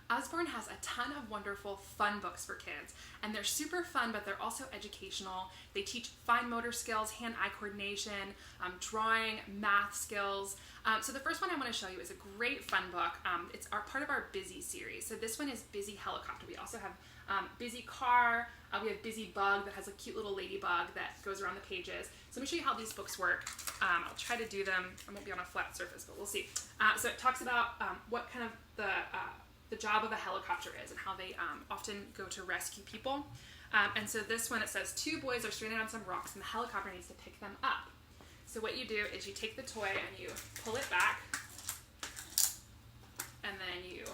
Usborne has a ton of wonderful fun books for kids, and they're super fun, but they're also educational. They teach fine motor skills, hand-eye coordination, drawing, math skills. So the first one I want to show you is a great fun book. It's part of our Busy series. So this one is Busy Helicopter. We also have Busy Car. We have Busy Bug that has a cute little ladybug that goes around the pages. So let me show you how these books work. I'll try to do them. I won't be on a flat surface, but we'll see. So it talks about what kind of the job of a helicopter is and how they often go to rescue people. And so this one, it says 2 boys are stranded on some rocks and the helicopter needs to pick them up. So what you do is you take the toy and you pull it back, and then you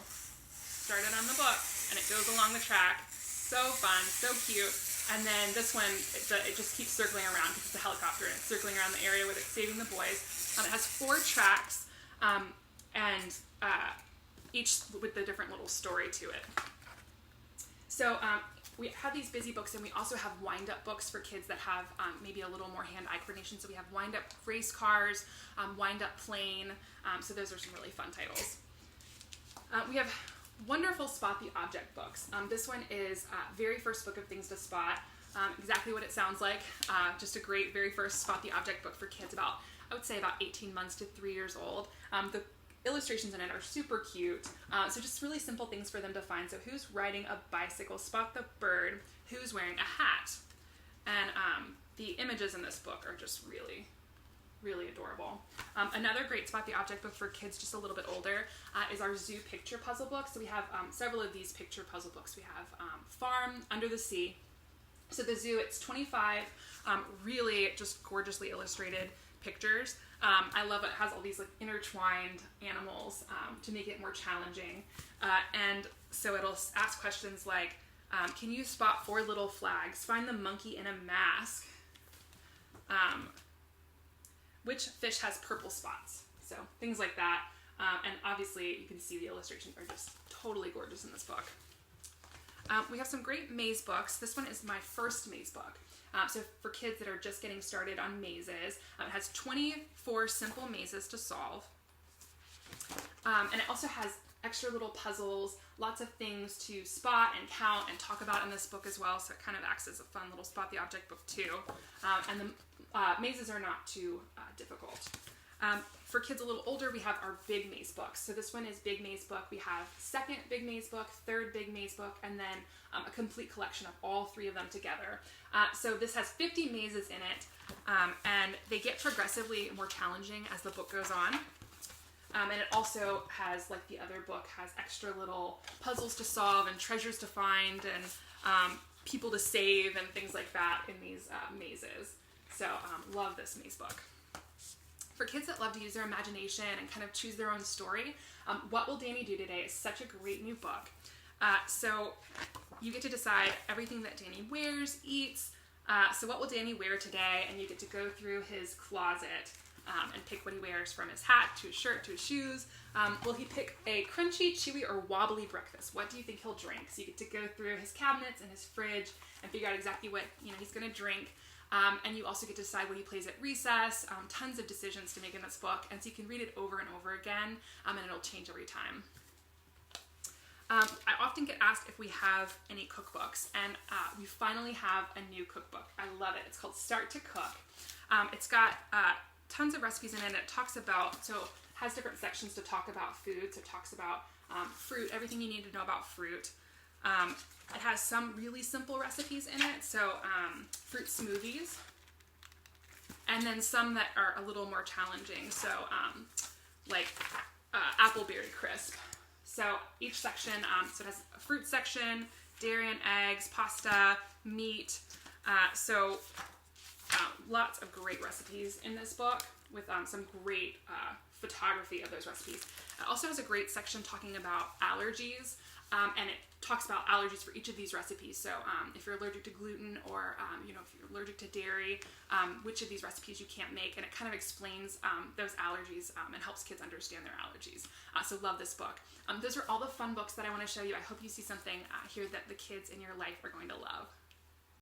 start it on the book and it goes along the track. So fun, so cute. And then this one, it just keeps circling around because it's a helicopter and it's circling around the area where it's saving the boys. It has 4 tracks and each with a different little story to it. So we have these busy books, and we also have wind-up books for kids that have maybe a little more hand-eye coordination. So we have wind-up race cars, wind-up plane. So those are some really fun titles. We have wonderful Spot the Object books. This one is very first book of things to spot. Exactly what it sounds like. Just a great very first Spot the Object book for kids about, I would say, about 18 months to 3 years old. The illustrations in it are super cute. So just really simple things for them to find. So who's riding a bicycle? Spot the bird. Who's wearing a hat? And the images in this book are just really, really adorable. Another great Spot the Object book for kids just a little bit older is our Zoo Picture Puzzle book. So we have several of these picture puzzle books. We have Farm, Under the Sea. So the zoo, it's 25 really just gorgeously illustrated pictures. I love it. It has all these like intertwined animals to make it more challenging. And so it'll ask questions like, can you spot 4 little flags? Find the monkey in a mask. Which fish has purple spots? So things like that. And obviously you can see the illustrations are just totally gorgeous in this book. We have some great maze books. This one is my first maze book. So for kids that are just getting started on mazes, it has 24 simple mazes to solve. And it also has extra little puzzles, lots of things to spot and count and talk about in this book as well. So it kind of acts as a fun little Spot the Object book too. And the mazes are not too difficult. For kids a little older, we have our Big Maze books. So this one is Big Maze book. We have second Big Maze book, third Big Maze book, and then a complete collection of all 3 of them together. So this has 50 mazes in it, and they get progressively more challenging as the book goes on. And it also has, like the other book, has extra little puzzles to solve and treasures to find and people to save and things like that in these mazes. So love this maze book. For kids that love to use their imagination and kind of choose their own story, What Will Danny Do Today is such a great new book. So you get to decide everything that Danny wears, eats. So what will Danny wear today? And you get to go through his closet and pick what he wears, from his hat to his shirt to his shoes. Will he pick a crunchy, chewy, or wobbly breakfast? What do you think he'll drink? So you get to go through his cabinets and his fridge and figure out exactly what he's going to drink. And you also get to decide what he plays at recess. Tons of decisions to make in this book, and so you can read it over and over again, and it'll change every time. I often get asked if we have any cookbooks, and we finally have a new cookbook. I love it. It's called Start to Cook. It's got tons of recipes in it, and it talks about, so it has different sections to talk about food. So it talks about fruit, everything you need to know about fruit. It has some really simple recipes in it, so fruit smoothies, and then some that are a little more challenging, so like appleberry crisp. So each section, so it has a fruit section, dairy and eggs, pasta, meat, so lots of great recipes in this book with some great photography of those recipes. It also has a great section talking about allergies, and it talks about allergies for each of these recipes. So if you're allergic to gluten, or if you're allergic to dairy, which of these recipes you can't make, and it kind of explains those allergies and helps kids understand their allergies. So love this book. Those are all the fun books that I want to show you. I hope you see something here that the kids in your life are going to love.